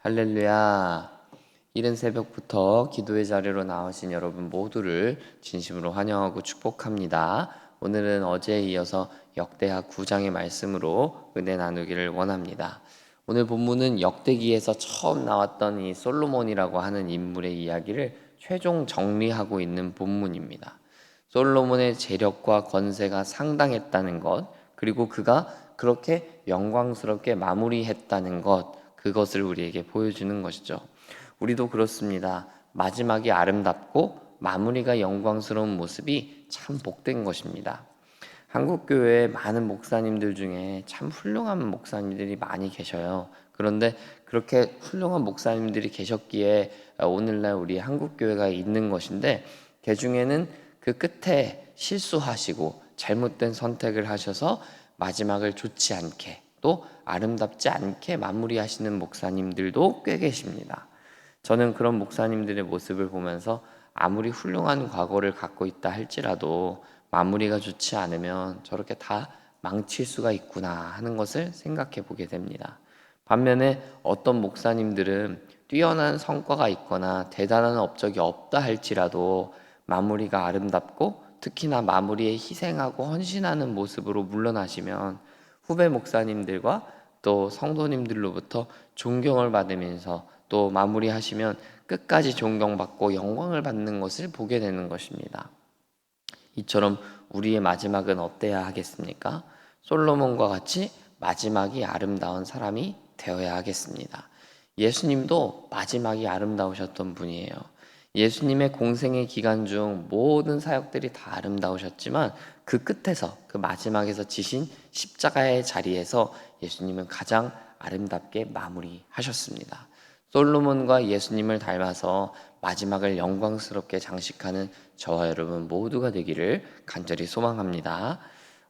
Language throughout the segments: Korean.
할렐루야. 이른 새벽부터 기도의 자리로 나오신 여러분 모두를 진심으로 환영하고 축복합니다. 오늘은 어제에 이어서 역대하 9장의 말씀으로 은혜 나누기를 원합니다. 오늘 본문은 역대기에서 처음 나왔던 이 솔로몬이라고 하는 인물의 이야기를 최종 정리하고 있는 본문입니다. 솔로몬의 재력과 권세가 상당했다는 것, 그리고 그가 그렇게 영광스럽게 마무리했다는 것, 그것을 우리에게 보여주는 것이죠. 우리도 그렇습니다. 마지막이 아름답고 마무리가 영광스러운 모습이 참 복된 것입니다. 한국교회에 많은 목사님들 중에 참 훌륭한 목사님들이 많이 계셔요. 그런데 그렇게 훌륭한 목사님들이 계셨기에 오늘날 우리 한국교회가 있는 것인데, 그 중에는 그 끝에 실수하시고 잘못된 선택을 하셔서 마지막을 좋지 않게, 또 아름답지 않게 마무리하시는 목사님들도 꽤 계십니다. 저는 그런 목사님들의 모습을 보면서 아무리 훌륭한 과거를 갖고 있다 할지라도 마무리가 좋지 않으면 저렇게 다 망칠 수가 있구나 하는 것을 생각해 보게 됩니다. 반면에 어떤 목사님들은 뛰어난 성과가 있거나 대단한 업적이 없다 할지라도 마무리가 아름답고, 특히나 마무리에 희생하고 헌신하는 모습으로 물러나시면 후배 목사님들과 또 성도님들로부터 존경을 받으면서, 또 마무리하시면 끝까지 존경받고 영광을 받는 것을 보게 되는 것입니다. 이처럼 우리의 마지막은 어때야 하겠습니까? 솔로몬과 같이 마지막이 아름다운 사람이 되어야 하겠습니다. 예수님도 마지막이 아름다우셨던 분이에요. 예수님의 공생의 기간 중 모든 사역들이 다 아름다우셨지만 그 끝에서, 그 마지막에서 지신 십자가의 자리에서 예수님은 가장 아름답게 마무리하셨습니다. 솔로몬과 예수님을 닮아서 마지막을 영광스럽게 장식하는 저와 여러분 모두가 되기를 간절히 소망합니다.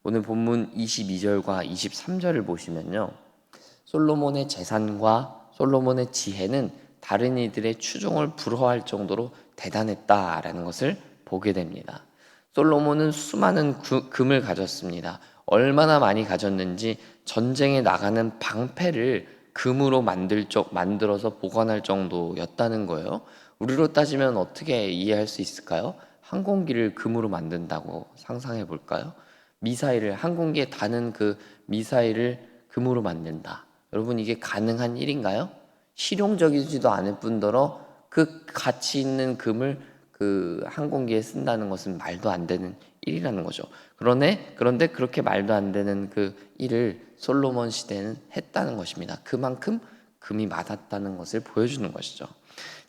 오늘 본문 22절과 23절을 보시면요, 솔로몬의 재산과 솔로몬의 지혜는 다른 이들의 추종을 불허할 정도로 대단했다라는 것을 보게 됩니다. 솔로몬은 수많은 금을 가졌습니다. 얼마나 많이 가졌는지 전쟁에 나가는 방패를 금으로 만들어서 보관할 정도였다는 거예요. 우리로 따지면 어떻게 이해할 수 있을까요? 항공기를 금으로 만든다고 상상해 볼까요? 미사일을, 항공기에 다는 그 미사일을 금으로 만든다. 여러분, 이게 가능한 일인가요? 실용적이지도 않을 뿐더러 그 가치 있는 금을 그 항공기에 쓴다는 것은 말도 안 되는 일이라는 거죠. 그런데 그렇게 말도 안 되는 그 일을 솔로몬 시대는 했다는 것입니다. 그만큼 금이 많았다는 것을 보여주는 것이죠.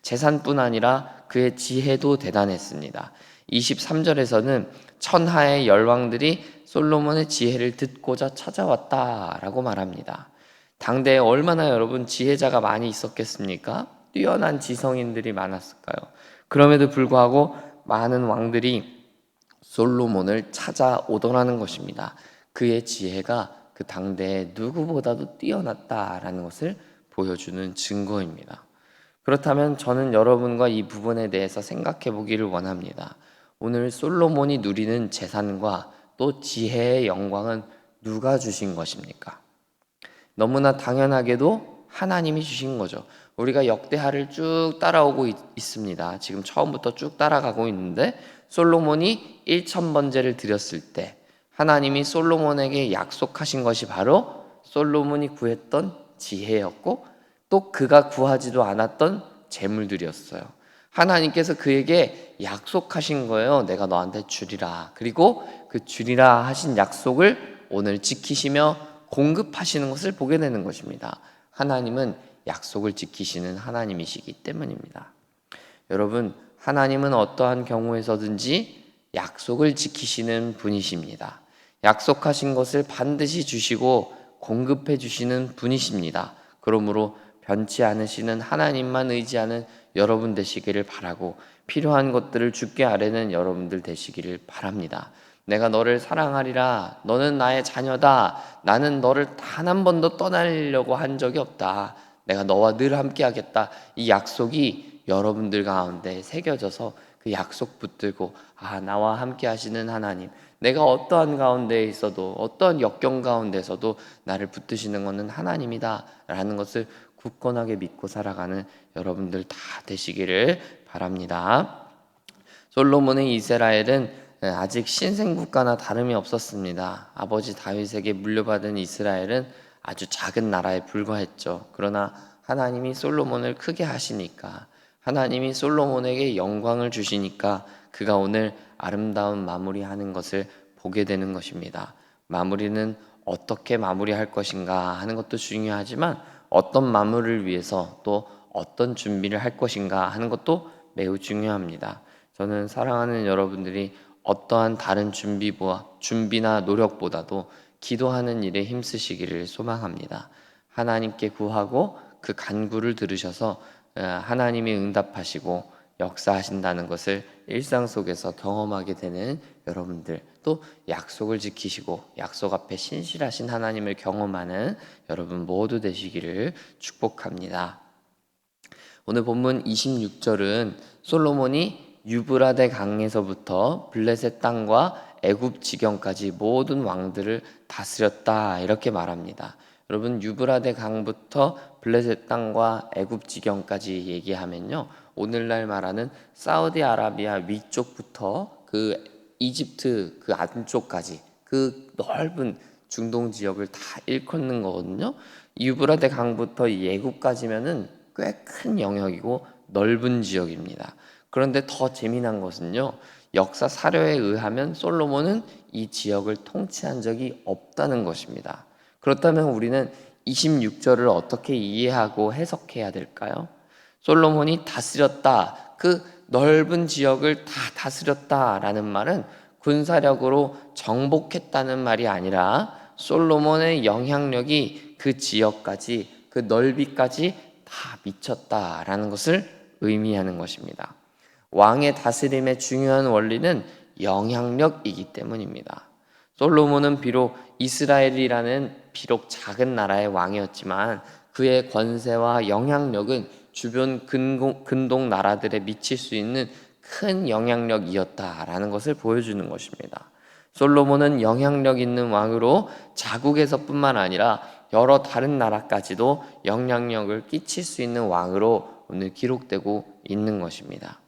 재산뿐 아니라 그의 지혜도 대단했습니다. 23절에서는 천하의 열왕들이 솔로몬의 지혜를 듣고자 찾아왔다라고 말합니다. 당대에 얼마나 여러분 지혜자가 많이 있었겠습니까? 뛰어난 지성인들이 많았을까요? 그럼에도 불구하고 많은 왕들이 솔로몬을 찾아오더라는 것입니다. 그의 지혜가 그 당대에 누구보다도 뛰어났다라는 것을 보여주는 증거입니다. 그렇다면 저는 여러분과 이 부분에 대해서 생각해 보기를 원합니다. 오늘 솔로몬이 누리는 재산과 또 지혜의 영광은 누가 주신 것입니까? 너무나 당연하게도 하나님이 주신 거죠. 우리가 역대하를 쭉 따라오고 있습니다. 지금 처음부터 쭉 따라가고 있는데, 솔로몬이 1,000번제를 드렸을 때 하나님이 솔로몬에게 약속하신 것이 바로 솔로몬이 구했던 지혜였고, 또 그가 구하지도 않았던 재물들이었어요. 하나님께서 그에게 약속하신 거예요. 내가 너한테 주리라. 그리고 그 주리라 하신 약속을 오늘 지키시며 공급하시는 것을 보게 되는 것입니다. 하나님은 약속을 지키시는 하나님이시기 때문입니다. 여러분, 하나님은 어떠한 경우에서든지 약속을 지키시는 분이십니다. 약속하신 것을 반드시 주시고 공급해 주시는 분이십니다. 그러므로 변치 않으시는 하나님만 의지하는 여러분 되시기를 바라고, 필요한 것들을 주께 아뢰는 여러분들 되시기를 바랍니다. 내가 너를 사랑하리라. 너는 나의 자녀다. 나는 너를 단 한 번도 떠나려고 한 적이 없다. 내가 너와 늘 함께 하겠다. 이 약속이 여러분들 가운데 새겨져서 그 약속 붙들고, 나와 함께 하시는 하나님, 내가 어떠한 가운데 있어도, 어떠한 역경 가운데서도 나를 붙드시는 것은 하나님이다 라는 것을 굳건하게 믿고 살아가는 여러분들 다 되시기를 바랍니다. 솔로몬의 이스라엘은 아직 신생국가나 다름이 없었습니다. 아버지 다윗에게 물려받은 이스라엘은 아주 작은 나라에 불과했죠. 그러나 하나님이 솔로몬을 크게 하시니까, 하나님이 솔로몬에게 영광을 주시니까 그가 오늘 아름다운 마무리하는 것을 보게 되는 것입니다. 마무리는 어떻게 마무리할 것인가 하는 것도 중요하지만 어떤 마무리를 위해서 또 어떤 준비를 할 것인가 하는 것도 매우 중요합니다. 저는 사랑하는 여러분들이 어떠한 다른 준비나 노력보다도 기도하는 일에 힘쓰시기를 소망합니다. 하나님께 구하고 그 간구를 들으셔서 하나님이 응답하시고 역사하신다는 것을 일상 속에서 경험하게 되는 여러분들, 또 약속을 지키시고 약속 앞에 신실하신 하나님을 경험하는 여러분 모두 되시기를 축복합니다. 오늘 본문 26절은 솔로몬이 유브라데 강에서부터 블레셋 땅과 애굽 지경까지 모든 왕들을 다스렸다 이렇게 말합니다. 여러분, 유브라데 강부터 블레셋 땅과 애굽 지경까지 얘기하면요, 오늘날 말하는 사우디아라비아 위쪽부터 그 이집트 그 안쪽까지 그 넓은 중동 지역을 다 일컫는 거거든요. 유브라데 강부터 애굽까지면은 꽤 큰 영역이고 넓은 지역입니다. 그런데 더 재미난 것은요, 역사 사료에 의하면 솔로몬은 이 지역을 통치한 적이 없다는 것입니다. 그렇다면 우리는 26절을 어떻게 이해하고 해석해야 될까요? 솔로몬이 다스렸다, 그 넓은 지역을 다 다스렸다라는 말은 군사력으로 정복했다는 말이 아니라 솔로몬의 영향력이 그 지역까지, 그 넓이까지 다 미쳤다라는 것을 의미하는 것입니다. 왕의 다스림의 중요한 원리는 영향력이기 때문입니다. 솔로몬은 비록 이스라엘이라는 비록 작은 나라의 왕이었지만 그의 권세와 영향력은 주변 근동 나라들에 미칠 수 있는 큰 영향력이었다라는 것을 보여주는 것입니다. 솔로몬은 영향력 있는 왕으로 자국에서뿐만 아니라 여러 다른 나라까지도 영향력을 끼칠 수 있는 왕으로 오늘 기록되고 있는 것입니다.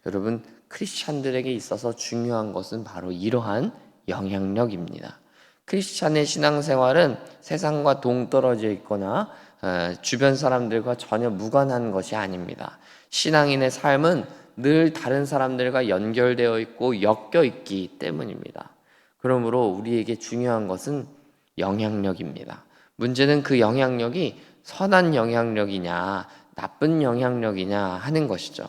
여러분, 크리스찬들에게 있어서 중요한 것은 바로 이러한 영향력입니다. 크리스찬의 신앙생활은 세상과 동떨어져 있거나 주변 사람들과 전혀 무관한 것이 아닙니다. 신앙인의 삶은 늘 다른 사람들과 연결되어 있고 엮여 있기 때문입니다. 그러므로 우리에게 중요한 것은 영향력입니다. 문제는 그 영향력이 선한 영향력이냐 나쁜 영향력이냐 하는 것이죠.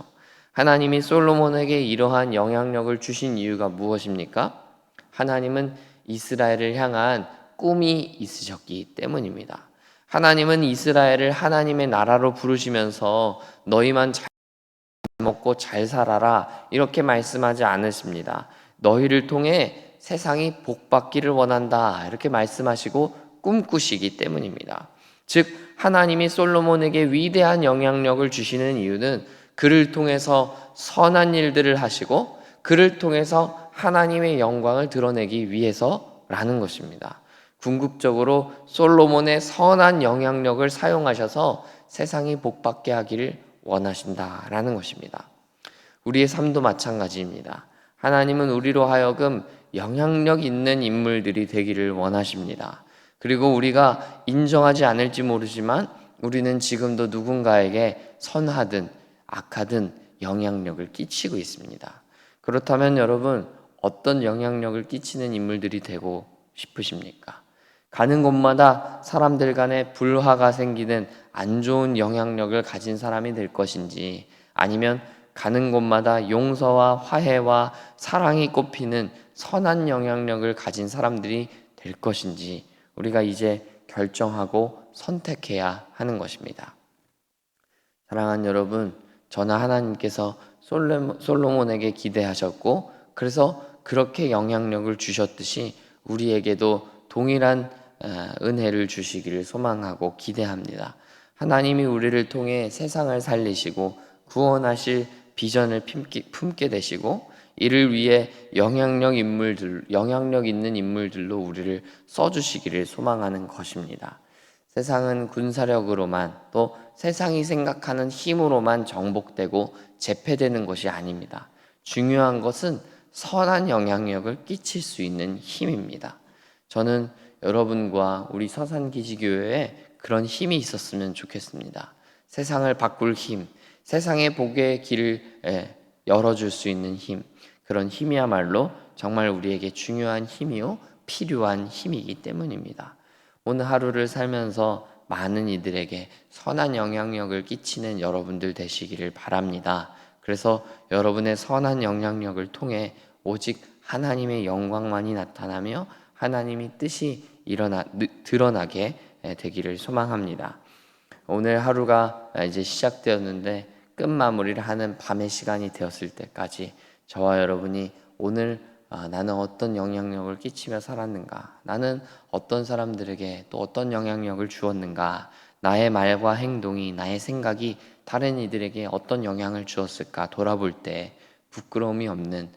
하나님이 솔로몬에게 이러한 영향력을 주신 이유가 무엇입니까? 하나님은 이스라엘을 향한 꿈이 있으셨기 때문입니다. 하나님은 이스라엘을 하나님의 나라로 부르시면서 너희만 잘 먹고 잘 살아라 이렇게 말씀하지 않으십니다. 너희를 통해 세상이 복받기를 원한다 이렇게 말씀하시고 꿈꾸시기 때문입니다. 즉 하나님이 솔로몬에게 위대한 영향력을 주시는 이유는 그를 통해서 선한 일들을 하시고 그를 통해서 하나님의 영광을 드러내기 위해서라는 것입니다. 궁극적으로 솔로몬의 선한 영향력을 사용하셔서 세상이 복받게 하기를 원하신다라는 것입니다. 우리의 삶도 마찬가지입니다. 하나님은 우리로 하여금 영향력 있는 인물들이 되기를 원하십니다. 그리고 우리가 인정하지 않을지 모르지만 우리는 지금도 누군가에게 선하든 악하든 영향력을 끼치고 있습니다. 그렇다면 여러분, 어떤 영향력을 끼치는 인물들이 되고 싶으십니까? 가는 곳마다 사람들 간에 불화가 생기는 안 좋은 영향력을 가진 사람이 될 것인지, 아니면 가는 곳마다 용서와 화해와 사랑이 꽃피는 선한 영향력을 가진 사람들이 될 것인지 우리가 이제 결정하고 선택해야 하는 것입니다. 사랑하는 여러분, 저나 하나님께서 솔로몬에게 기대하셨고 그래서 그렇게 영향력을 주셨듯이 우리에게도 동일한 은혜를 주시기를 소망하고 기대합니다. 하나님이 우리를 통해 세상을 살리시고 구원하실 비전을 품게 되시고 이를 위해 영향력 있는 인물들로 우리를 써주시기를 소망하는 것입니다. 세상은 군사력으로만 또 세상이 생각하는 힘으로만 정복되고 제패되는 것이 아닙니다. 중요한 것은 선한 영향력을 끼칠 수 있는 힘입니다. 저는 여러분과 우리 서산기지교회에 그런 힘이 있었으면 좋겠습니다. 세상을 바꿀 힘, 세상의 복의 길을 열어줄 수 있는 힘, 그런 힘이야말로 정말 우리에게 중요한 힘이요 필요한 힘이기 때문입니다. 오늘 하루를 살면서 많은 이들에게 선한 영향력을 끼치는 여러분들 되시기를 바랍니다. 그래서 여러분의 선한 영향력을 통해 오직 하나님의 영광만이 나타나며 하나님의 뜻이 드러나게 되기를 소망합니다. 오늘 하루가 이제 시작되었는데 끝 마무리를 하는 밤의 시간이 되었을 때까지 저와 여러분이 오늘 나는 어떤 영향력을 끼치며 살았는가? 나는 어떤 사람들에게 또 어떤 영향력을 주었는가? 나의 말과 행동이, 나의 생각이 다른 이들에게 어떤 영향을 주었을까? 돌아볼 때 부끄러움이 없는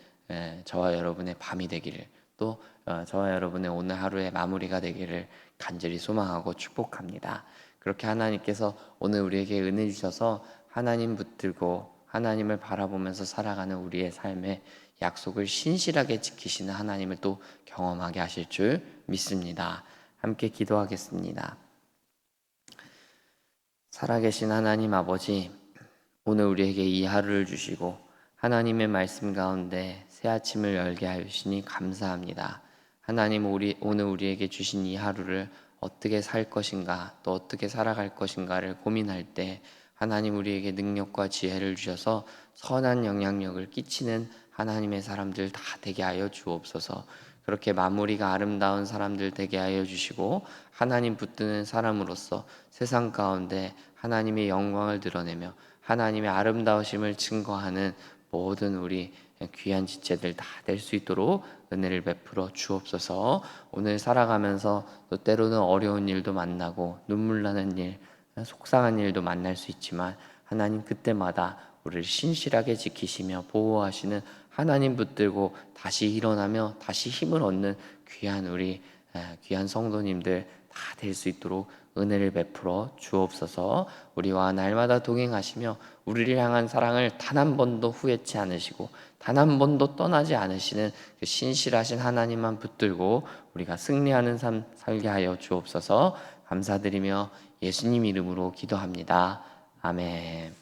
저와 여러분의 밤이 되기를, 또 저와 여러분의 오늘 하루의 마무리가 되기를 간절히 소망하고 축복합니다. 그렇게 하나님께서 오늘 우리에게 은혜 주셔서 하나님 붙들고 하나님을 바라보면서 살아가는 우리의 삶에 약속을 신실하게 지키시는 하나님을 또 경험하게 하실 줄 믿습니다. 함께 기도하겠습니다. 살아계신 하나님 아버지, 오늘 우리에게 이 하루를 주시고 하나님의 말씀 가운데 새 아침을 열게 하시니 감사합니다. 하나님, 오늘 우리에게 주신 이 하루를 어떻게 살 것인가, 또 어떻게 살아갈 것인가를 고민할 때 하나님 우리에게 능력과 지혜를 주셔서 선한 영향력을 끼치는 하나님의 사람들 다 되게 하여 주옵소서. 그렇게 마무리가 아름다운 사람들 되게 하여 주시고 하나님 붙드는 사람으로서 세상 가운데 하나님의 영광을 드러내며 하나님의 아름다우심을 증거하는 모든 우리 귀한 지체들 다 될 수 있도록 은혜를 베풀어 주옵소서. 오늘 살아가면서 또 때로는 어려운 일도 만나고 눈물 나는 일, 속상한 일도 만날 수 있지만 하나님 그때마다 우리를 신실하게 지키시며 보호하시는 하나님 붙들고 다시 일어나며 다시 힘을 얻는 귀한 우리 귀한 성도님들 다 될 수 있도록 은혜를 베풀어 주옵소서. 우리와 날마다 동행하시며 우리를 향한 사랑을 단 한 번도 후회치 않으시고 단 한 번도 떠나지 않으시는 그 신실하신 하나님만 붙들고 우리가 승리하는 삶 살게 하여 주옵소서. 감사드리며 예수님 이름으로 기도합니다. 아멘.